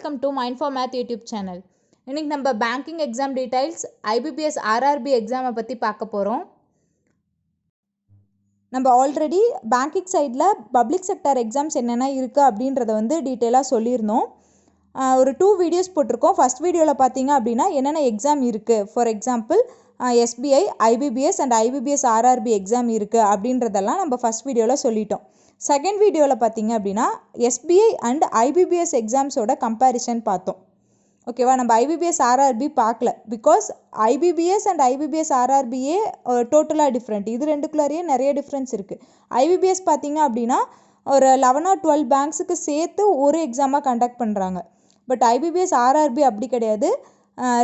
Welcome to Mind for Math YouTube channel. இன்னைக்கு நம்ம banking exam details IBPS RRB எக்ஸாமை பற்றி பார்க்க போகிறோம். நம்ம ஆல்ரெடி பேங்கிங் சைடில் பப்ளிக் செக்டர் எக்ஸாம்ஸ் என்னென்ன இருக்குது அப்படின்றத டீட்டெயிலாக சொல்லியிருந்தோம். ஒரு 2 வீடியோஸ் போட்டிருக்கோம். ஃபஸ்ட் வீடியோவில் பார்த்தீங்க அப்படின்னா என்னென்ன எக்ஸாம் இருக்குது, for example SBI, IBPS and IBPS RRB exam இருக்குது அப்படின்றதெல்லாம் நம்ம ஃபஸ்ட் வீடியோவில் சொல்லிட்டோம். செகண்ட் வீடியோவில் பார்த்தீங்க அப்படின்னா SBI அண்ட் IBPS எக்ஸாம்ஸோட கம்பேரிசன் பார்த்தோம். ஓகேவா, நம்ம IBPS RRB பார்க்கல, பிகாஸ் IBPS அண்ட் IBPS RRBயே டோட்டலாக டிஃப்ரெண்ட். இது ரெண்டுக்குள்ளாரையே நிறைய டிஃப்ரென்ஸ் இருக்குது. IBPS பார்த்தீங்க அப்படின்னா ஒரு 11 or 12 பேங்க்ஸுக்கு சேர்த்து ஒரு எக்ஸாமாக கண்டக்ட் பண்ணுறாங்க. பட் IBPS RRB அப்படி கிடையாது.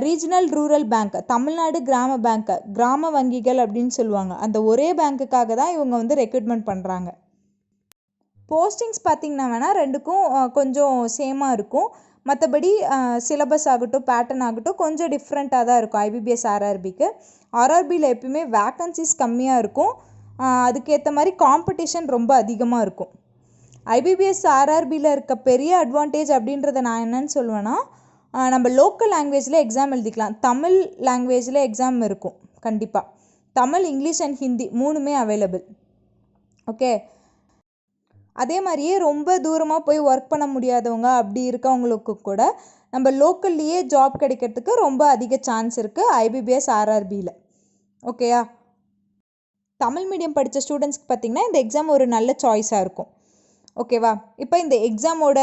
ரீஜனல் ரூரல் பேங்க், தமிழ்நாடு கிராம பேங்க், கிராம வங்கிகள் அப்படின்னு சொல்லுவாங்க, அந்த ஒரே பேங்க்குக்காக தான் இவங்க ரெக்ரூட்மெண்ட் பண்ணுறாங்க. போஸ்டிங்ஸ் பார்த்திங்கன்னா வேணால் ரெண்டுக்கும் கொஞ்சம் சேமாக இருக்கும். மற்றபடி சிலபஸ் ஆகட்டும், பேட்டர்ன் ஆகட்டும் கொஞ்சம் டிஃப்ரெண்ட்டாக தான் இருக்கும் IBPS RRBக்கு. RRBயில் எப்பயுமே வேக்கன்சிஸ் கம்மியாக இருக்கும், அதுக்கேற்ற மாதிரி காம்படிஷன் ரொம்ப அதிகமாக இருக்கும். IBPS RRBயில் இருக்க பெரிய அட்வான்டேஜ் அப்படின்றத நான் என்னன்னு சொல்லுவேன்னா, நம்ம லோக்கல் லாங்குவேஜில் எக்ஸாம் எழுதிக்கலாம். தமிழ் லாங்குவேஜில் எக்ஸாம் இருக்கும் கண்டிப்பாக. தமிழ், இங்கிலீஷ் அண்ட் ஹிந்தி மூணுமே அவைலபிள். ஓகே, அதே மாதிரியே ரொம்ப தூரமாக போய் ஒர்க் பண்ண முடியாதவங்க அப்படி இருக்கவங்களுக்கு கூட நம்ம லோக்கல்லையே ஜாப் கிடைக்கிறதுக்கு ரொம்ப அதிக சான்ஸ் இருக்குது IBPS RRBயில். ஓகேயா, தமிழ் மீடியம் படித்த ஸ்டூடெண்ட்ஸ்க்கு பார்த்திங்கன்னா இந்த எக்ஸாம் ஒரு நல்ல சாய்ஸாக இருக்கும். ஓகேவா, இப்போ இந்த எக்ஸாமோட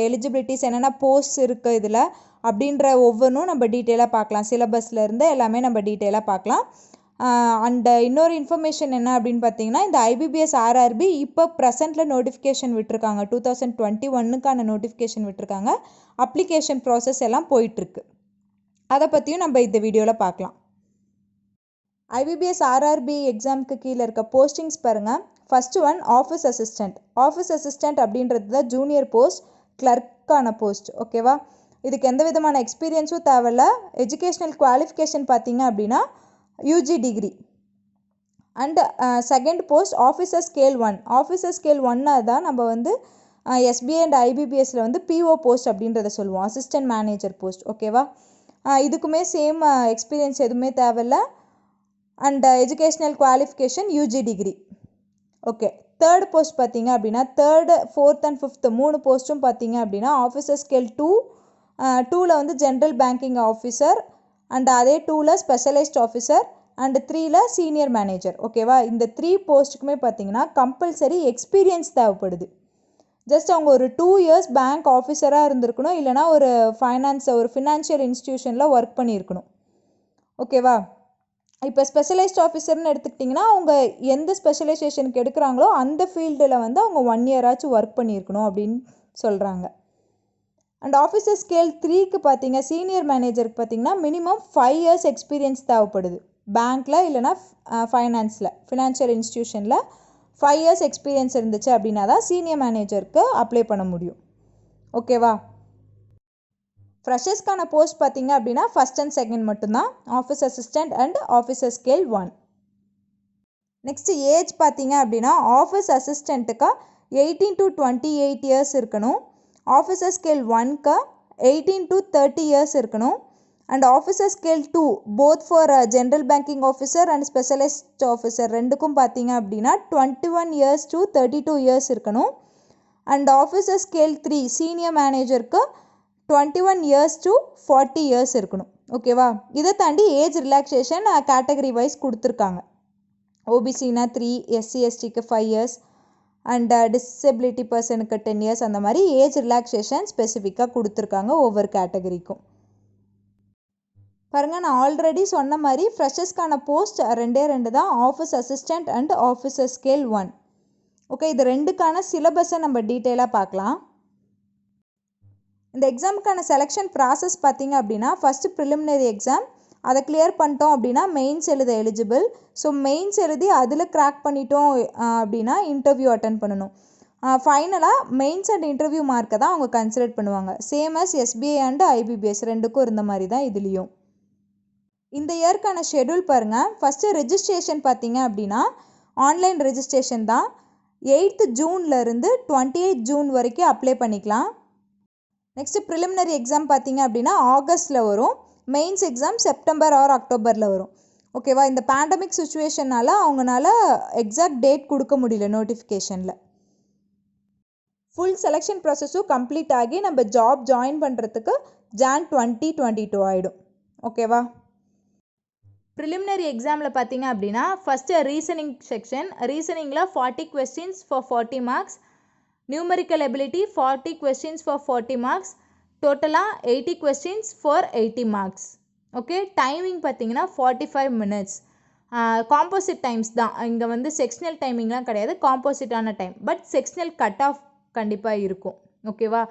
எலிஜிபிலிட்டிஸ் என்னென்ன போஸ்ட் இருக்குது இதில் அப்படின்ற ஒவ்வொன்றும் நம்ம டீட்டெயிலாக பார்க்கலாம். சிலபஸ்லேருந்து எல்லாமே நம்ம டீட்டெயிலாக பார்க்கலாம். அண்ட் இன்னொரு இன்ஃபர்மேஷன் என்ன அப்படின்னு பார்த்தீங்கன்னா, இந்த IBPS RRB இப்போ ப்ரெசென்ட்டில் நோட்டிஃபிகேஷன் விட்டுருக்காங்க. 2021க்கான நோட்டிஃபிகேஷன் விட்டுருக்காங்க. அப்ளிகேஷன் ப்ராசஸ் எல்லாம் போயிட்டுருக்கு. அதை பற்றியும் நம்ம இந்த வீடியோவில் பார்க்கலாம். IBPS RRB எக்ஸாமுக்கு கீழே இருக்க போஸ்டிங்ஸ் பாருங்கள். First one office assistant. Office assistant அப்படின்றது தான் ஜூனியர் போஸ்ட், கிளர்க்கான போஸ்ட். ஓகேவா, இதுக்கு எந்த விதமான எக்ஸ்பீரியன்ஸும் தேவையில்ல. எஜுகேஷ்னல் குவாலிஃபிகேஷன் பார்த்தீங்க அப்படின்னா UG degree. And second post officer scale 1. Officer scale 1 தான் நம்ம SBI அண்ட் IBPSல PO போஸ்ட் அப்படின்றத சொல்லுவோம், அசிஸ்டன்ட் மேனேஜர் போஸ்ட். ஓகேவா, இதுக்குமே சேம் எக்ஸ்பீரியன்ஸ் எதுவுமே தேவையில்ல. And educational qualification UG degree. Okay, third post பார்த்தீங்க அப்படின்னா தேர்டு, ஃபோர்த் அண்ட் ஃபிஃப்த்து 3 போஸ்ட்டும் பார்த்தீங்க அப்படின்னா ஆஃபீஸர் ஸ்கேல் 2ல் ஜென்ரல் பேங்கிங் ஆஃபீஸர், அண்ட் அதே 2ல் ஸ்பெஷலைஸ்ட் ஆஃபீஸர், அண்ட் 3ல் சீனியர் மேனேஜர். ஓகேவா, இந்த 3 போஸ்ட்டுக்குமே பார்த்தீங்கன்னா கம்பல்சரி எக்ஸ்பீரியன்ஸ் தேவைப்படுது. ஜஸ்ட் அவங்க ஒரு 2 இயர்ஸ் பேங்க் ஆஃபீஸராக இருந்திருக்கணும், இல்லைனா ஒரு ஃபினான்ஷியல் இன்ஸ்டிடியூஷனில் ஒர்க் பண்ணியிருக்கணும். ஓகேவா, இப்போ ஸ்பெஷலைஸ்ட் ஆஃபீஸர்னு எடுத்துக்கிட்டிங்கன்னா அவங்க எந்த ஸ்பெஷலைசேஷனுக்கு எடுக்கிறாங்களோ அந்த ஃபீல்டில் அவங்க 1 இயராச்சும் ஒர்க் பண்ணியிருக்கணும் அப்படின்னு சொல்கிறாங்க. அண்ட் ஆஃபீஸர் ஸ்கேல் 3க்கு பார்த்தீங்க, சீனியர் மேனேஜருக்கு பார்த்தீங்கன்னா மினிமம் 5 இயர்ஸ் எக்ஸ்பீரியன்ஸ் தேவைப்படுது. பேங்க்கில் இல்லைனா ஃபினான்ஷியல் இன்ஸ்டிடியூஷனில் 5 இயர்ஸ் எக்ஸ்பீரியன்ஸ் இருந்துச்சு அப்படின்னா தான் சீனியர் மேனேஜருக்கு அப்ளை பண்ண முடியும். ஓகேவா, ஃப்ரெஷர்ஸ்க்கான போஸ்ட் பார்த்தீங்க அப்படின்னா ஃபஸ்ட் அண்ட் செகண்ட் மட்டும்தான், office assistant and officer scale 1. Next age பார்த்தீங்க அப்படின்னா ஆஃபீஸ் அசிஸ்டண்ட்டுக்கு 18 to 28 இயர்ஸ் இருக்கணும். ஆஃபீஸர் ஸ்கேல் 1க்கு 18 to 30 இயர்ஸ் இருக்கணும். And officer scale 2 both for general banking officer and specialist officer ரெண்டுக்கும் பார்த்தீங்க அப்படின்னா 21 இயர்ஸ் to 32 இயர்ஸ் இருக்கணும். அண்ட் ஆஃபீஸர் ஸ்கேல் 3 சீனியர் மேனேஜருக்கு 21 இயர்ஸ் to 40 இயர்ஸ் இருக்கணும். ஓகேவா, இதை தாண்டி ஏஜ் ரிலாக்ஸேஷன் கேட்டகரி வைஸ் கொடுத்துருக்காங்க. OBCனா 3, SC STக்கு 5 இயர்ஸ், அண்ட் டிசபிலிட்டி பர்சனுக்கு 10 இயர்ஸ், அந்த மாதிரி ஏஜ் ரிலாக்ஸேஷன் ஸ்பெசிஃபிக்காக கொடுத்துருக்காங்க ஒவ்வொரு கேட்டகரிக்கும். பாருங்கள், நான் ஆல்ரெடி சொன்ன மாதிரி ஃப்ரெஷர்ஸ்க்கான போஸ்ட் 2 தான், office assistant and officer scale 1. Okay, இது ரெண்டுக்கான சிலபஸை நம்ம டீட்டெயிலாக பார்க்கலாம். இந்த எக்ஸாமுக்கான செலெக்ஷன் ப்ராசஸ் பார்த்தீங்க அப்படின்னா ஃபஸ்ட்டு ப்ரிலிமினரி எக்ஸாம், அதை கிளியர் பண்ணிட்டோம் அப்படின்னா மெயின்ஸ் எழுத எலிஜிபிள். ஸோ மெயின்ஸ் எழுதி அதில் கிராக் பண்ணிட்டோம் அப்படின்னா இன்டர்வியூ அட்டன் பண்ணணும். ஃபைனலாக மெயின்ஸ் அண்ட் இன்டர்வியூ மார்க்கை தான் அவங்க கன்சிடர் பண்ணுவாங்க. Same as SBI and IBPS ரெண்டுக்கும் இருந்த மாதிரி தான் இதுலேயும். இந்த இயர்க்கான ஷெடியூல் பாருங்கள். ஃபஸ்ட்டு ரெஜிஸ்ட்ரேஷன் பார்த்தீங்க அப்படின்னா ஆன்லைன் ரெஜிஸ்ட்ரேஷன் தான். 8th June 28th June வரைக்கும் அப்ளை பண்ணிக்கலாம். நெக்ஸ்ட்டு ப்ரிலிமினரி எக்ஸாம் பார்த்தீங்க அப்படின்னா ஆகஸ்ட்டில் வரும். மெயின்ஸ் எக்ஸாம் செப்டம்பர் ஆர் அக்டோபரில் வரும். ஓகேவா, இந்த பேண்டமிக் சுச்சுவேஷனால் அவங்களால எக்ஸாக்ட் டேட் கொடுக்க முடியல நோட்டிஃபிகேஷனில். ஃபுல் செலெக்ஷன் ப்ராசஸும் கம்ப்ளீட் ஆகி நம்ம ஜாப் ஜாயின் பண்ணுறதுக்கு Jan 2022 ஆகிடும். ஓகேவா, ப்ரிலிமினரி எக்ஸாமில் பார்த்தீங்க அப்படின்னா ஃபஸ்ட்டு ரீசனிங் செக்ஷன். ரீசனிங்கில் 40 questions for 40 marks, numerical ability 40 questions for 40 marks, டோட்டலாக 80 questions for 80 marks. Okay, timing பார்த்தீங்கன்னா 45 minutes. காம்போசிட் டைம்ஸ் தான் இங்கே வந்து செக்ஷனல் டைமிங்லாம் கிடையாது, காம்போசிட்டான time. But sectional cut off கண்டிப்பாக இருக்கும். ஓகேவா,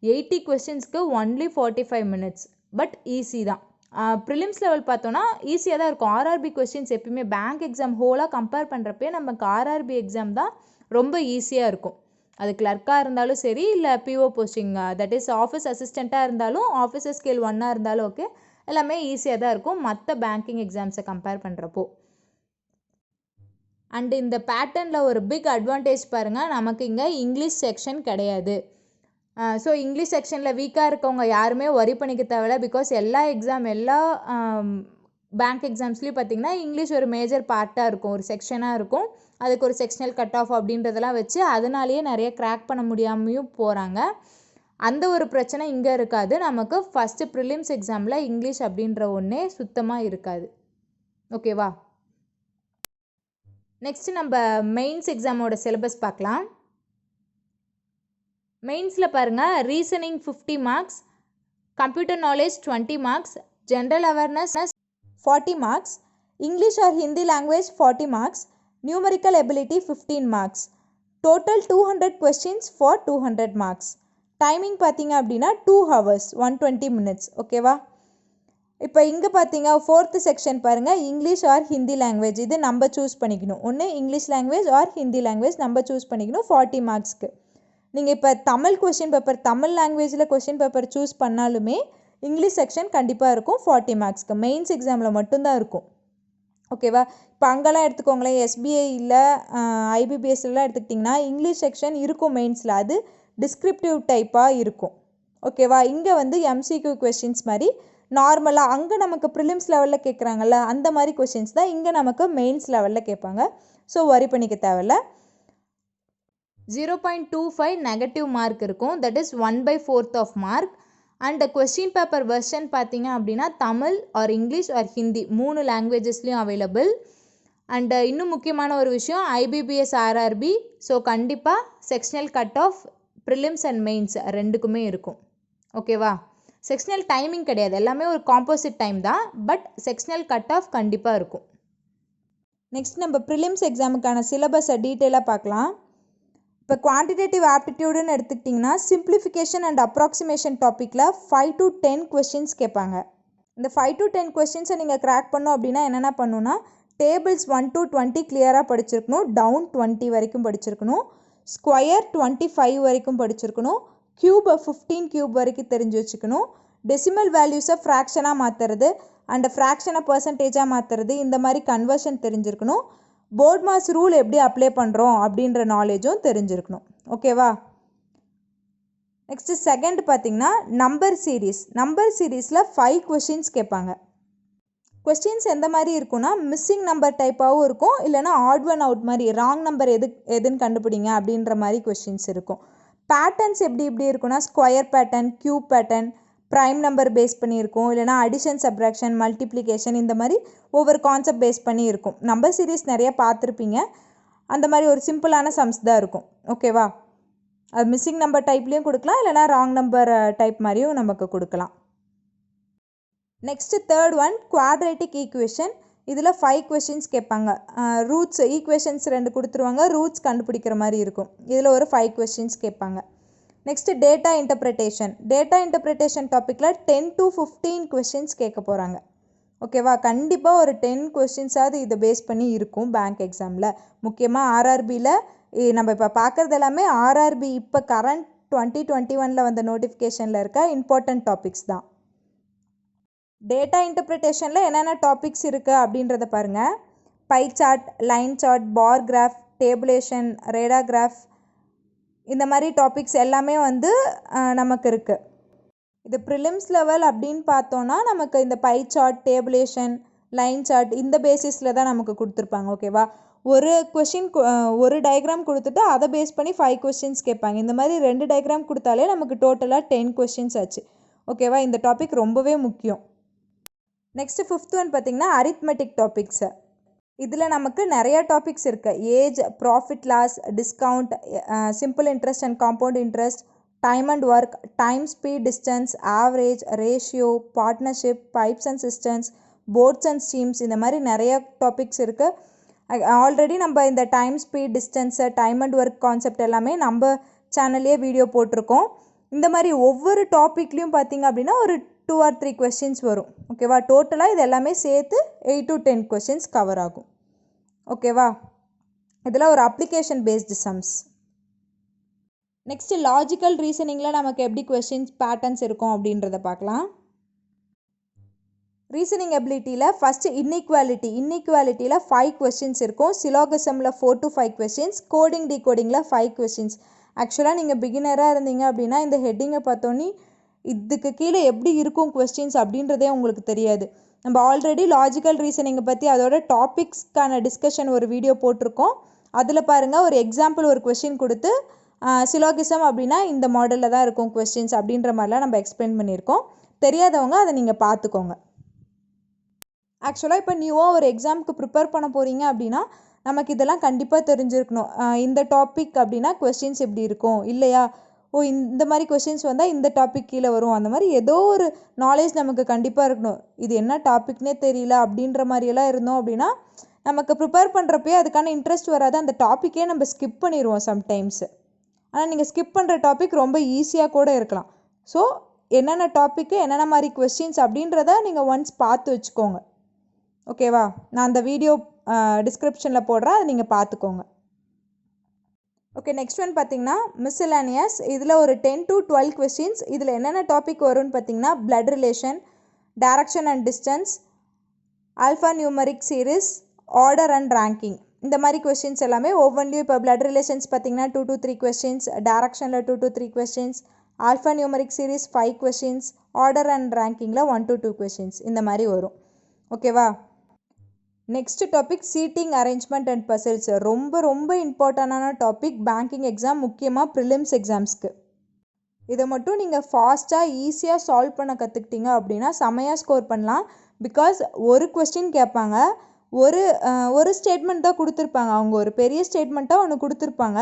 80 questions only 45 minutes. But easy தான். ப்ரிலிம்ஸ் லெவல் பார்த்தோன்னா ஈஸியாக தான் இருக்கும். ஆர்ஆர்பி கொஸ்டின்ஸ் எப்பயுமே பேங்க் எக்ஸாம் ஹோலாக கம்பேர் பண்ணுறப்பே நமக்கு ஆர்ஆர்பி எக்ஸாம் தான் ரொம்ப ஈஸியாக இருக்கும். அது கிளர்க்காக இருந்தாலும் சரி, இல்லை PO posting that is office அசிஸ்டண்ட்டாக இருந்தாலும், ஆஃபீஸர் ஸ்கேல் 1 இருந்தாலும் ஓகே, எல்லாமே ஈஸியாக தான் இருக்கும் மற்ற பேங்கிங் எக்ஸாம்ஸை கம்பேர் பண்ணுறப்போ. அண்டு இந்த பேட்டர்னில் ஒரு பிக் அட்வான்டேஜ் பாருங்கள், நமக்கு இங்கே இங்கிலீஷ் செக்ஷன் கிடையாது. ஸோ இங்கிலீஷ் செக்ஷனில் வீக்காக இருக்கவங்க யாருமே ஒரி பண்ணிக்க தேவையில்ல. பிகாஸ் எல்லா பேங்க் எக்ஸாம்ஸ்லேயும் பார்த்திங்கன்னா இங்கிலீஷ் ஒரு மேஜர் பார்ட்டாக இருக்கும், ஒரு செக்ஷனாக இருக்கும். அதுக்கு ஒரு செக்ஷனல் கட் ஆஃப் அப்படின்றதெல்லாம் வச்சு அதனாலேயே நிறைய கிராக் பண்ண முடியாமையும் போகிறாங்க. அந்த ஒரு பிரச்சனை இங்கே இருக்காது. நமக்கு ஃபஸ்ட்டு ப்ரிலிம்ஸ் எக்ஸாமில் இங்கிலீஷ் அப்படின்ற ஒன்றே சுத்தமாக இருக்காது. ஓகேவா, நெக்ஸ்ட்டு நம்ம மெயின்ஸ் எக்ஸாமோட சிலபஸ் பார்க்கலாம். மெயின்ஸில் பாருங்கள், reasoning 50 marks, computer knowledge 20 marks, general awareness 40 marks, English or Hindi language 40 marks, numerical ability 15 marks. Total 200 questions for 200 marks. Timing பார்த்தீங்க அப்படின்னா 2 hours 120 minutes. ஓகேவா, இப்போ இங்கே பார்த்தீங்க 4th செக்ஷன் பாருங்கள், இங்கிலீஷ் ஆர் ஹிந்தி லாங்குவேஜ். இது நம்ம சூஸ் பண்ணிக்கணும். ஒன்று English language or Hindi language நம்ம சூஸ் பண்ணிக்கணும் 40 marksக்கு. நீங்கள் இப்போ தமிழ் கொஷின் பேப்பர், தமிழ் லாங்குவேஜில் கொஷின் பேப்பர் சூஸ் பண்ணாலுமே இங்கிலீஷ் செக்ஷன் கண்டிப்பாக இருக்கும் 40 marksக்கு. மெயின்ஸ் எக்ஸாமில் மட்டும்தான் இருக்கும். ஓகேவா, இப்போ அங்கெல்லாம் எடுத்துக்கோங்களேன், எஸ்பிஐ இல்லை ஐபிபிஎஸ்லாம் எடுத்துக்கிட்டிங்கன்னா இங்கிலீஷ் செக்ஷன் இருக்கும் மெயின்ஸில். அது டிஸ்கிரிப்டிவ் டைப்பாக இருக்கும். ஓகேவா, இங்கே வந்து எம்சிக்யூ கொஷின்ஸ் மாதிரி நார்மலாக அங்கே நமக்கு ப்ரிலிம்ஸ் லெவலில் கேட்குறாங்கல்ல அந்த மாதிரி கொஷின்ஸ் தான் இங்கே நமக்கு மெயின்ஸ் லெவலில் கேட்பாங்க. ஸோ வரி பண்ணிக்க தேவையில்ல. 0.25 நெகட்டிவ் மார்க் இருக்கும், that is 1/4 of mark. And question paper version பார்த்தீங்க அப்படின்னா Tamil or English or Hindi 3 லாங்குவேஜஸ்லேயும் அவைலபிள். அண்ட் இன்னும் முக்கியமான ஒரு விஷயம், ஐபிபிஎஸ் ஆர்ஆர்பி. ஸோ கண்டிப்பாக sectional cut off prelims and mains ரெண்டுக்குமே இருக்கும். ஓகேவா, செக்ஷனல் டைமிங் கிடையாது, எல்லாமே ஒரு காம்போசிட் டைம் தான். பட் செக்ஷனல் கட் ஆஃப் கண்டிப்பாக இருக்கும். நெக்ஸ்ட் நம்ம ப்ரிலிம்ஸ் எக்ஸாமுக்கான சிலபஸை டீட்டெயிலாக பார்க்கலாம். இப்போ குவான்டிடேட்டிவ் ஆப்டிடியூடுன்னு எடுத்துக்கிட்டிங்கன்னா சிம்பிளிஃபிகேஷன் அண்ட் அப்ராக்சிமேஷன் டாப்பிக்கில் 5 to 10 questions கேட்பாங்க. இந்த 5 to 10 questions நீங்கள் கிராக் பண்ணோம் அப்படின்னா என்னென்ன பண்ணணும்னா, டேபிள்ஸ் 1 to 20 கிளியராக படிச்சிருக்கணும், டவுன் 20 வரைக்கும் படிச்சிருக்கணும், ஸ்கொயர் 25 வரைக்கும் படிச்சிருக்கணும், க்யூப் 15 க்யூப் வரைக்கும் தெரிஞ்சு வச்சுக்கணும், டெசிமல் வேல்யூஸை ஃப்ராக்ஷனாக மாற்றுறது அண்ட் ஃப்ராக்ஷனை பர்சன்டேஜாக மாற்றுறது, இந்த மாதிரி கன்வர்ஷன் தெரிஞ்சிருக்கணும். போர்ட் மாஸ் ரூல் எப்படி அப்ளை பண்ணுறோம் அப்படின்ற நாலேஜும் தெரிஞ்சிருக்கணும். ஓகேவா, நெக்ஸ்ட்டு செகண்ட் பார்த்திங்கன்னா நம்பர் சீரீஸில் 5 questions கேட்பாங்க. கொஸ்டின்ஸ் எந்த மாதிரி இருக்குன்னா, மிஸ்ஸிங் நம்பர் டைப்பாகவும் இருக்கும், இல்லைனா ஆட் ஒன் அவுட் மாதிரி ராங் நம்பர் எதுன்னு கண்டுபிடிங்க அப்படின்ற மாதிரி கொஸ்டின்ஸ் இருக்கும். பேட்டர்ன்ஸ் எப்படி இருக்குன்னா, square pattern, cube pattern, prime number base பண்ணி இருக்கும், இல்லைனா அடிஷன் சப்ராக்ஷன் மல்டிப்ளிகேஷன், இந்த மாதிரி ஒவ்வொரு கான்செப்ட் பேஸ் பண்ணி இருக்கும். நம்பர் சீரீஸ் நிறைய பார்த்துருப்பீங்க, அந்த மாதிரி ஒரு சிம்பிளான சம்ஸ் தான் இருக்கும். ஓகேவா, அது மிஸ்ஸிங் நம்பர் டைப்லேயும் கொடுக்கலாம், இல்லைனா ராங் நம்பர் டைப் மாதிரியும் நமக்கு கொடுக்கலாம். Next third one quadratic equation. இதில் 5 questions கேட்பாங்க. ரூட்ஸ் ஈக்குவேஷன்ஸ் 2 கொடுத்துருவாங்க, ரூட்ஸ் கண்டுபிடிக்கிற மாதிரி இருக்கும். இதில் ஒரு 5 questions கேட்பாங்க. நெக்ஸ்ட்டு டேட்டா இன்டர்பிரிட்டேஷன் டாப்பிக்கில் 10 to 15 questions கேட்க போகிறாங்க. ஓகேவா, கண்டிப்பாக ஒரு 10 questionஸாவது இதை பேஸ் பண்ணி இருக்கும் பேங்க் எக்ஸாமில். முக்கியமாக ஆர்ஆர்பியில் நம்ம இப்போ பார்க்குறது எல்லாமே ஆர்ஆர்பி இப்போ கரண்ட் 2021 வந்த நோட்டிஃபிகேஷனில் இருக்க இம்பார்ட்டன்ட் டாபிக்ஸ் தான். டேட்டா இன்டர்பிரிட்டேஷனில் என்னென்ன டாபிக்ஸ் இருக்குது அப்படின்றத பாருங்கள். Pie chart, line chart, bar graph, tabulation, radar graph, இந்த மாதிரி டாபிக்ஸ் எல்லாமே வந்து நமக்கு இருக்குது. இது ப்ரிலிம்ஸ் லெவல் அப்படின்னு பார்த்தோன்னா நமக்கு இந்த pie chart, tabulation, line chart இந்த பேசிஸில் தான் நமக்கு கொடுத்துருப்பாங்க. ஓகேவா, ஒரு கொஷின் ஒரு டயக்ராம் கொடுத்துட்டு அதை பேஸ் பண்ணி 5 கொஸ்டின்ஸ் கேட்பாங்க. இந்த மாதிரி 2 டயக்ராம் கொடுத்தாலே நமக்கு டோட்டலாக 10 கொஸ்டின்ஸ் ஆச்சு. ஓகேவா, இந்த டாபிக் ரொம்பவே முக்கியம். நெக்ஸ்ட் 5th ஒன் பார்த்திங்கன்னா அரித்மெட்டிக் டாபிக்ஸு. இதில் நமக்கு நிறைய டாபிக்ஸ் இருக்குது. Age, profit loss, discount, simple interest and compound interest, time and work, time, speed, distance, average, ratio, partnership, pipes and cisterns, boats and streams, இந்த மாதிரி நிறைய டாபிக்ஸ் இருக்குது. Already நம்ம இந்த time, speed, distance, time and work concept எல்லாமே நம்ம சேனல்லே video போட்டிருக்கோம். இந்த மாதிரி ஒவ்வொரு டாப்பிக்லேயும் பார்த்திங்க அப்படின்னா ஒரு 2 or 3 கொஸ்டின்ஸ் வரும். ஓகேவா, டோட்டலாக இது எல்லாமே சேர்த்து 8 to 10 கொஸ்டின்ஸ் கவர் ஆகும். ஓகேவா, இதில் ஒரு application based sums. Next logical ரீசனிங்கில் நமக்கு எப்படி கொஸ்டின்ஸ் பேட்டர்ன்ஸ் இருக்கும் அப்படின்றத பார்க்கலாம். ரீசனிங் எபிலிட்டியில் ஃபஸ்ட்டு இன்இக்வாலிட்டியில் 5 கொஸ்டின்ஸ் இருக்கும். சிலோகசமில் 4 to 5 கொஸ்டின்ஸ், கோடிங் டிகோடிங்கில் 5 கொஸ்டின்ஸ். ஆக்சுவலாக நீங்கள் பிகினராக இருந்தீங்க அப்படின்னா இந்த ஹெட்டிங்கை பார்த்தோன்னே இதுக்கு கீழே எப்படி இருக்கும் கொஸ்டின்ஸ் அப்படின்றதே உங்களுக்கு தெரியாது. நம்ம ஆல்ரெடி லாஜிக்கல் ரீசனிங்கை பற்றி அதோட டாபிக்ஸ்க்கான டிஸ்கஷன் ஒரு வீடியோ போட்டிருக்கோம். அதில் பாருங்கள், ஒரு எக்ஸாம்பிள் ஒரு கொஸ்டின் கொடுத்து சிலோகிசம் அப்படின்னா இந்த மாடலில் தான் இருக்கும் கொஸ்டின்ஸ் அப்படின்ற மாதிரிலாம் நம்ம எக்ஸ்பிளைன் பண்ணியிருக்கோம். தெரியாதவங்க அதை நீங்கள் பார்த்துக்கோங்க. ஆக்சுவலாக இப்போ நியூவாக ஒரு எக்ஸாமுக்கு ப்ரிப்பேர் பண்ண போகிறீங்க அப்படின்னா நமக்கு இதெல்லாம் கண்டிப்பாக தெரிஞ்சிருக்கணும். இந்த டாபிக் அப்படின்னா கொஸ்டின்ஸ் எப்படி இருக்கும், இல்லையா இந்த மாதிரி கொஸ்டின்ஸ் வந்தால் இந்த டாபிக் கீழே வரும், அந்த மாதிரி ஏதோ ஒரு நாலேஜ் நமக்கு கண்டிப்பாக இருக்கணும். இது என்ன டாபிக்னே தெரியல அப்படின்ற மாதிரியெல்லாம் இருந்தோம் அப்படின்னா நமக்கு ப்ரிப்பேர் பண்ணுறப்பே அதுக்கான இன்ட்ரெஸ்ட் வராது. அந்த டாப்பிக்கே நம்ம ஸ்கிப் பண்ணிடுவோம் சம்டைம்ஸு. ஆனால் நீங்கள் ஸ்கிப் பண்ணுற டாபிக் ரொம்ப ஈஸியாக கூட இருக்கலாம். ஸோ என்னென்ன டாப்பிக்கு என்னென்ன மாதிரி கொஸ்டின்ஸ் அப்படின்றத நீங்கள் ஒன்ஸ் பார்த்து வச்சுக்கோங்க. ஓகேவா, நான் அந்த வீடியோ டிஸ்கிரிப்ஷனில் போடுறேன், அதை நீங்கள் பார்த்துக்கோங்க. ஓகே, நெக்ஸ்ட் ஒன் பார்த்தீங்கன்னா மிஸ்செலேனியஸ். இதில் ஒரு 10 to 12 கொஸ்டின்ஸ். இதில் என்னென்ன டாபிக் வரும்னு பார்த்தீங்கன்னா blood relation, direction and distance, alpha numeric series, order and ranking. இந்த மாதிரி கொஸ்டின்ஸ் எல்லாமே ஒவ்வொன்றையும் இப்போ பிளட் ரிலேஷன்ஸ் பார்த்தீங்கன்னா 2 to 3 கொஸ்டின்ஸ், டைரக்ஷனில் 2 to 3 questions, alpha numeric series 5 questions, order and ரேங்கிங்கில் 1 to 2 கொஸ்டின்ஸ் இந்த மாதிரி வரும். ஓகேவா, next topic seating arrangement and puzzles. ரொம்ப ரொம்ப இம்பார்ட்டண்டான டாபிக் பேங்கிங் எக்ஸாம், முக்கியமாக ப்ரிலிம்ஸ் எக்ஸாம்ஸ்க்கு. இதை மட்டும் நீங்கள் ஃபாஸ்ட்டாக ஈஸியாக சால்வ் பண்ண கற்றுக்கிட்டீங்க அப்படின்னா செமையாக ஸ்கோர் பண்ணலாம். பிகாஸ் ஒரு கொஸ்டின் கேட்பாங்க, ஒரு ஸ்டேட்மெண்ட் தான் கொடுத்துருப்பாங்க. அவங்க ஒரு பெரிய ஸ்டேட்மெண்ட்டாக ஒன்று கொடுத்துருப்பாங்க,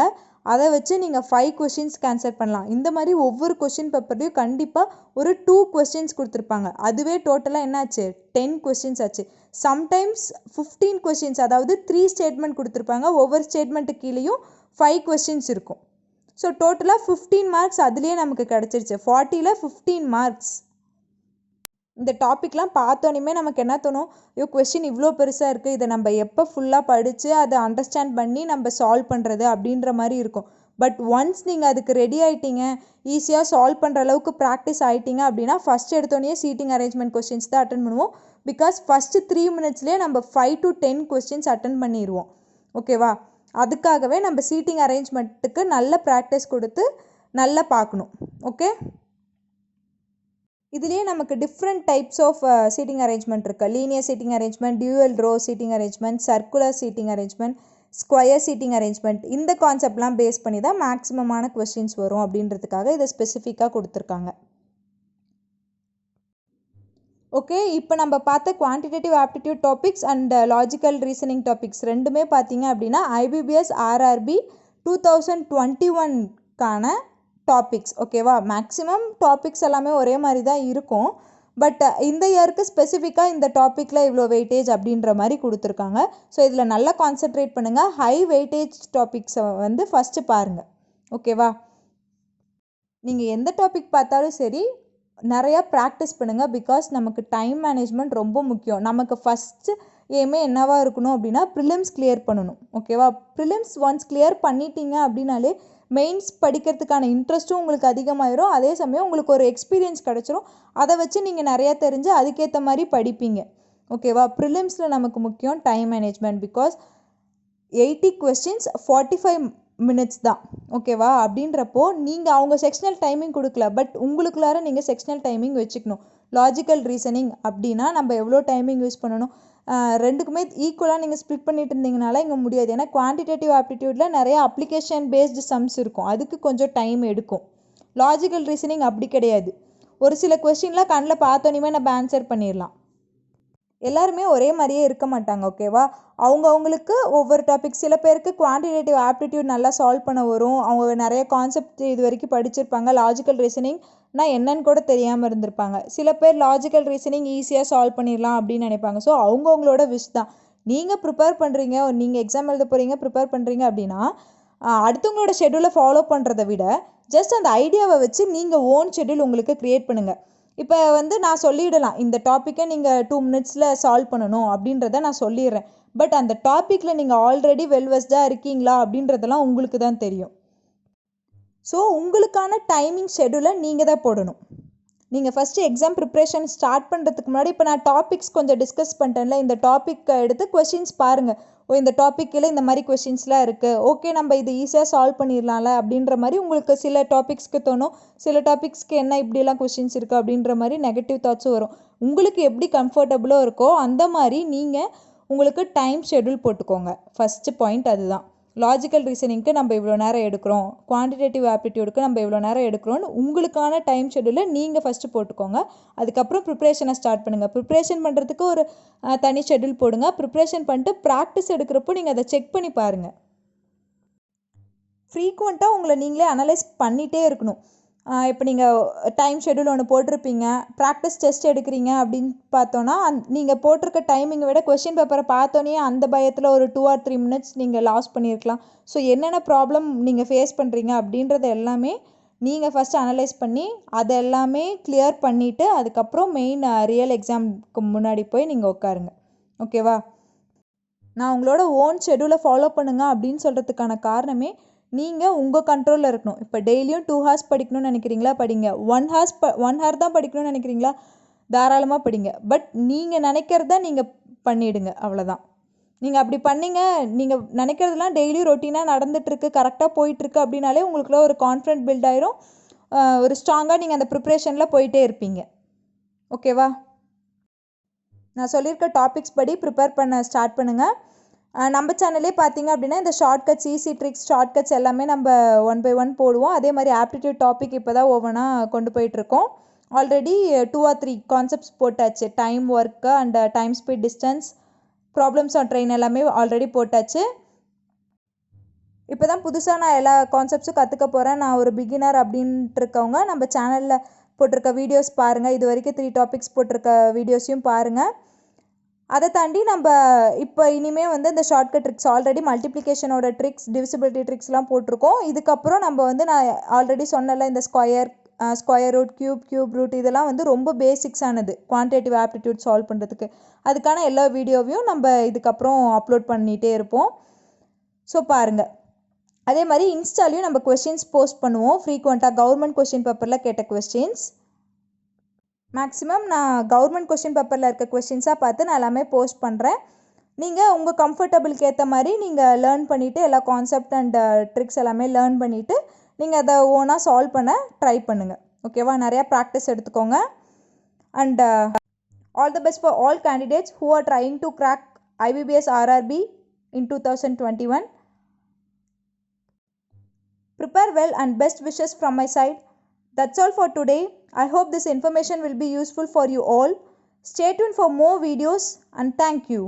அதை வச்சு நீங்கள் 5 கொஸ்டின்ஸ்க்கு ஆன்சர் பண்ணலாம். இந்த மாதிரி ஒவ்வொரு கொஸ்டின் பேப்பர்லேயும் கண்டிப்பாக ஒரு 2 கொஸ்டின்ஸ் கொடுத்துருப்பாங்க. அதுவே டோட்டலாக என்னாச்சு 10 கொஸ்டின்ஸ் ஆச்சு. சம்டைம்ஸ் 15 கொஸ்டின்ஸ், அதாவது 3 ஸ்டேட்மெண்ட் கொடுத்துருப்பாங்க. ஒவ்வொரு ஸ்டேட்மெண்ட்டு கீழேயும் 5 கொஸ்டின்ஸ் இருக்கும். ஸோ டோட்டலாக 15 மார்க்ஸ் அதுலேயே நமக்கு கிடச்சிருச்சு. 40ல் 15 மார்க்ஸ். இந்த டாப்பிக்லாம் பார்த்தோன்னே நமக்கு என்ன தோணும், ஐயோ கொஸ்டின் இவ்வளோ பெருசாக இருக்குது, இதை நம்ம எப்போ ஃபுல்லாக படித்து அதை அண்டர்ஸ்டாண்ட் பண்ணி நம்ம சால்வ் பண்ணுறது அப்படின்ற மாதிரி இருக்கும். பட் ஒன்ஸ் நீங்கள் அதுக்கு ரெடி ஆகிட்டீங்க, ஈஸியாக சால்வ் பண்ணுற அளவுக்கு ப்ராக்டிஸ் ஆகிட்டீங்க அப்படின்னா ஃபஸ்ட் எடுத்தோடனே சீட்டிங் அரேஞ்ச்மெண்ட் கொஸ்டின்ஸ் தான் அட்டன் பண்ணுவோம். பிகாஸ் ஃபஸ்ட்டு 3 மினிட்ஸ்லேயே நம்ம 5 to 10 கொஸ்டின்ஸ் அட்டன் பண்ணிடுவோம். ஓகேவா, அதுக்காகவே நம்ம சீட்டிங் அரேஞ்ச்மெண்ட்டுக்கு நல்ல ப்ராக்டிஸ் கொடுத்து நல்லா பார்க்கணும். ஓகே, இதுலேயே நமக்கு different types of seating arrangement இருக்குது. Linear seating arrangement, dual row seating arrangement, circular seating arrangement, square seating arrangement. இந்த கான்செப்ட்லாம் பேஸ் பண்ணி தான் மேக்ஸிமமான கொஸ்டின்ஸ் வரும் அப்படின்றதுக்காக இதை ஸ்பெசிஃபிக்காக கொடுத்துருக்காங்க. ஓகே, இப்போ நம்ம பார்த்த quantitative aptitude topics and logical reasoning topics ரெண்டுமே பார்த்தீங்க அப்படின்னா IBPS RRB 2021க்கான டாபிக்ஸ். ஓகேவா, மேக்ஸிமம் டாபிக்ஸ் எல்லாமே ஒரே மாதிரி தான் இருக்கும். பட் இந்த இயருக்கு ஸ்பெசிஃபிக்காக இந்த டாப்பிக்கில் இவ்வளோ வெயிட்டேஜ் அப்படின்ற மாதிரி கொடுத்துருக்காங்க. ஸோ இதில் நல்லா கான்சென்ட்ரேட் பண்ணுங்கள். ஹை வெயிட்டேஜ் டாபிக்ஸை வந்து ஃபஸ்ட்டு பாருங்கள். ஓகேவா, நீங்கள் எந்த டாபிக் பார்த்தாலும் சரி நிறையா ப்ராக்டிஸ் பண்ணுங்கள். பிகாஸ் நமக்கு டைம் மேனேஜ்மெண்ட் ரொம்ப முக்கியம். நமக்கு ஃபஸ்ட்டு ஏமே என்னவாக இருக்கணும் அப்படின்னா ப்ரிலிம்ஸ் கிளியர் பண்ணணும். ஓகேவா, ப்ரிலிம்ஸ் ஒன்ஸ் கிளியர் பண்ணிட்டீங்க அப்படின்னாலே மெயின்ஸ் படிக்கிறதுக்கான இன்ட்ரெஸ்ட்டும் உங்களுக்கு அதிகமாகிடும். அதே சமயம் உங்களுக்கு ஒரு எக்ஸ்பீரியன்ஸ் கிடச்சிரும். அதை வச்சு நீங்கள் நிறையா தெரிஞ்சு அதுக்கேற்ற மாதிரி படிப்பீங்க. ஓகேவா, ப்ரிலிம்ஸில் நமக்கு முக்கியம் time management. Because 80 questions 45 minutes தான். ஓகேவா? அப்படின்றப்போ நீங்கள் அவங்க செக்ஷனல் டைமிங் கொடுக்கல, பட் உங்களுக்குள்ளார நீங்கள் செக்ஷனல் டைமிங் வச்சுக்கணும். லாஜிக்கல் ரீசனிங் அப்படின்னா நம்ம எவ்வளோ டைமிங் யூஸ் பண்ணணும், ரெண்டுக்குமே ஈக்குவலாக நீங்கள் ஸ்ப்ளிட் பண்ணிட்டு இருந்தீங்கனால இங்கே முடியாது. ஏன்னா குவான்டிடேட்டிவ் ஆப்டிடியூடில் நிறைய அப்ளிகேஷன் பேஸ்டு சம்ஸ் இருக்கும், அதுக்கு கொஞ்சம் டைம் எடுக்கும். லாஜிக்கல் ரீசனிங் அப்படி கிடையாது. ஒரு சில கொஸ்டின்லாம் கண்ணில் பார்த்தோன்னே நம்ம ஆன்சர் பண்ணிடலாம். எல்லாருமே ஒரே மாதிரியே இருக்க மாட்டாங்க. ஓகேவா? அவங்கவுங்களுக்கு ஒவ்வொரு டாபிக், சில பேருக்கு குவான்டிடேட்டிவ் ஆப்டிடியூட் நல்லா சால்வ் பண்ண வரும், அவங்க நிறைய கான்செப்ட் இது வரைக்கும் படிச்சிருப்பாங்க, லாஜிக்கல் ரீசனிங்னா என்னன்னு கூட தெரியாமல் இருந்திருப்பாங்க. சில பேர் லாஜிக்கல் ரீசனிங் ஈஸியாக சால்வ் பண்ணிடலாம் அப்படின்னு நினைப்பாங்க. ஸோ அவங்கவுங்களோட விஷ் தான். நீங்கள் ப்ரிப்பேர் பண்ணுறீங்க, நீங்கள் எக்ஸாம் எழுத போகிறீங்க, ப்ரிப்பேர் பண்ணுறீங்க அப்படின்னா அடுத்தவங்களோட ஷெட்யூலை ஃபாலோ பண்ணுறதை விட ஜஸ்ட் அந்த ஐடியாவை வச்சு நீங்கள் ஓன் ஷெட்யூல் உங்களுக்கு க்ரியேட் பண்ணுங்கள். இப்போ நான் சொல்லிடலாம், இந்த டாப்பிக்கை நீங்கள் 2 மினிட்ஸில் சால்வ் பண்ணணும் அப்படின்றத நான் சொல்லிடுறேன். பட் அந்த டாப்பிக்கில் நீங்கள் ஆல்ரெடி வெல்வெஸ்டாக இருக்கீங்களா அப்படின்றதெல்லாம் உங்களுக்கு தான் தெரியும். ஸோ உங்களுக்கான டைமிங் ஷெட்யூலை நீங்கள் தான் போடணும். நீங்கள் ஃபஸ்ட்டு எக்ஸாம் ப்ரிப்ரேஷன் ஸ்டார்ட் பண்ணுறதுக்கு முன்னாடி இப்போ நான் டாபிக்ஸ் கொஞ்சம் டிஸ்கஸ் பண்ணிட்டேன்ல, இந்த டாப்பிக்கை எடுத்து கொஷின்ஸ் பாருங்கள். இந்த டாப்பிக்கில் இந்த மாதிரி கொஷின்ஸ்லாம் இருக்குது, ஓகே நம்ம இது ஈஸியாக சால்வ் பண்ணிடலாம்ல அப்படின்ற மாதிரி உங்களுக்கு சில டாபிக்ஸ்க்கு தோணும். சில டாபிக்ஸ்க்கு என்ன இப்படிலாம் கொஷின்ஸ் இருக்குது அப்படின்ற மாதிரி நெகட்டிவ் தாட்ஸும் வரும். உங்களுக்கு எப்படி கம்ஃபர்டபுளோ இருக்கோ அந்த மாதிரி நீங்கள் உங்களுக்கு டைம் ஷெட்யூல் போட்டுக்கோங்க. ஃபஸ்ட்டு பாயிண்ட் அதுதான். லாஜிக்கல் ரீசனிங்க்கு நம்ம இவ்வளோ நேரம் எடுக்கிறோம், குவான்டிடேட்டிவ் ஆப்டிடியூடுக்கு நம்ம இவ்வளோ நேரம் எடுக்கிறோன்னு உங்களுக்கான டைம் ஷெட்யூலை நீங்கள் ஃபஸ்ட்டு போட்டுக்கோங்க. அதுக்கப்புறம் ப்ரிப்ரேஷனை ஸ்டார்ட் பண்ணுங்கள். ப்ரிப்ரேஷன் பண்ணுறதுக்கு ஒரு தனி ஷெட்யூல் போடுங்க. ப்ரிப்ரேஷன் பண்ணிட்டு ப்ராக்டிஸ் எடுக்கிறப்போ நீங்கள் அதை செக் பண்ணி பாருங்கள். ஃப்ரீக்வெண்ட்டாக உங்களை நீங்களே அனலைஸ் பண்ணிகிட்டே இருக்கணும். இப்போ நீங்கள் டைம் ஷெட்யூல் ஒன்று போட்டிருப்பீங்க, ப்ராக்டிஸ் டெஸ்ட் எடுக்கிறீங்க அப்படின்னு பார்த்தோன்னா நீங்கள் போட்டிருக்க டைமிங்கை விட கொஷின் பேப்பரை பார்த்தோன்னே அந்த பயத்தில் ஒரு 2 or 3 மினிட்ஸ் நீங்கள் லாஸ் பண்ணியிருக்கலாம். ஸோ என்னென்ன ப்ராப்ளம் நீங்கள் ஃபேஸ் பண்ணுறீங்க அப்படின்றத எல்லாமே நீங்கள் ஃபஸ்ட்டு அனலைஸ் பண்ணி அதை எல்லாமே கிளியர் பண்ணிவிட்டு அதுக்கப்புறம் மெயின் ரியல் எக்ஸாமுக்கு முன்னாடி போய் நீங்கள் உட்காருங்க. ஓகேவா? நான் உங்களோட ஓன் ஷெட்யூலை ஃபாலோ பண்ணுங்க அப்படின்னு சொல்கிறதுக்கான காரணமே நீங்கள் உங்கள் கண்ட்ரோலில் இருக்கணும். இப்போ டெய்லியும் 2 hours படிக்கணும்னு நினைக்கிறீங்களா, படிங்க. 1 hour தான் படிக்கணும்னு நினைக்கிறீங்களா, தாராளமாக படிங்க. பட் நீங்கள் நினைக்கிறத நீங்கள் பண்ணிவிடுங்க, அவ்வளோதான். நீங்கள் அப்படி பண்ணிங்க, நீங்கள் நினைக்கிறதுலாம் டெய்லி ரொட்டீனாக நடந்துகிட்ருக்கு, கரெக்டாக போயிட்டுருக்கு அப்படின்னாலே உங்களுக்குள்ள ஒரு கான்ஃபிடென்ட் பில்ட் ஆயிரும். ஒரு ஸ்ட்ராங்காக நீங்கள் அந்த ப்ரிப்ரேஷனில் போயிட்டே இருப்பீங்க. ஓகேவா? நான் சொல்லியிருக்க டாபிக்ஸ் படி ப்ரிப்பேர் பண்ண ஸ்டார்ட் பண்ணுங்கள். நம்ம சேனல்லே பார்த்தீங்க அப்படின்னா இந்த ஷார்ட்கட்ஸ், ஈஸி ட்ரிக்ஸ், ஷார்ட்கட்ஸ் எல்லாமே நம்ம 1 by 1 போடுவோம். அதே மாதிரி ஆப்டிடியூட் டாபிக் இப்போ தான் ஒவ்வொன்றா கொண்டு போயிட்டுருக்கோம். ஆல்ரெடி 2 or 3 கான்செப்ட்ஸ் போட்டாச்சு. Time, work and time, speed, distance, problems on train எல்லாமே ஆல்ரெடி போட்டாச்சு. இப்போ தான் புதுசாக நான் எல்லா கான்செப்ட்ஸும் கற்றுக்க போகிறேன். நான் ஒரு பிகினர் அப்படின்ட்டு இருக்கவங்க நம்ம சேனலில் போட்டிருக்க வீடியோஸ் பாருங்கள். இது வரைக்கும் 3 டாபிக்ஸ் போட்டிருக்க வீடியோஸையும் பாருங்கள். அதை தாண்டி நம்ம இப்போ இனிமேல் இந்த ஷார்ட்கட் ட்ரிக்ஸ், ஆல்ரெடி மல்டிப்ளிகேஷனோட ட்ரிக்ஸ், டிவிசிபிலிட்டி ட்ரிக்ஸ்லாம் போட்டிருக்கோம். இதுக்கப்புறம் நம்ம நான் ஆல்ரெடி சொன்னல இந்த ஸ்கொயர் ரூட், கியூப் ரூட் இதெல்லாம் ரொம்ப பேசிக்ஸானது குவான்டிடேட்டிவ் ஆப்டிடியூட் சால்வ் பண்ணுறதுக்கு. அதுக்கான எல்லா வீடியோவையும் நம்ம இதுக்கப்புறம் அப்லோட் பண்ணிகிட்டே இருப்போம். ஸோ பாருங்கள். அதே மாதிரி இன்ஸ்டாலையும் நம்ம கொஸ்டின்ஸ் போஸ்ட் பண்ணுவோம் ஃப்ரீக்வெண்ட்டாக. கவர்மெண்ட் கொஸ்டின் பேப்பரில் கேட்ட கொஸ்டின்ஸ் மேக்ஸிமம் நான் கவர்மெண்ட் கொஸ்டின் பேப்பரில் இருக்க கொஸ்டின்ஸாக பார்த்து நான் எல்லாமே போஸ்ட் பண்ணுறேன். நீங்கள் உங்கள் கம்ஃபர்டபுளுக்கு ஏற்ற மாதிரி நீங்கள் லேர்ன் பண்ணிவிட்டு எல்லா கான்செப்ட் அண்ட் ட்ரிக்ஸ் எல்லாமே லேர்ன் பண்ணிவிட்டு நீங்கள் அதை ஓனாக சால்வ் பண்ண ட்ரை பண்ணுங்கள். ஓகேவா? நிறையா ப்ராக்டிஸ் எடுத்துக்கோங்க. And all the best for all candidates who are trying to crack IBPS RRB in 2021. Prepare well and best wishes from my side. That's all for today. I hope this information will be useful for you all. Stay tuned for more videos and thank you.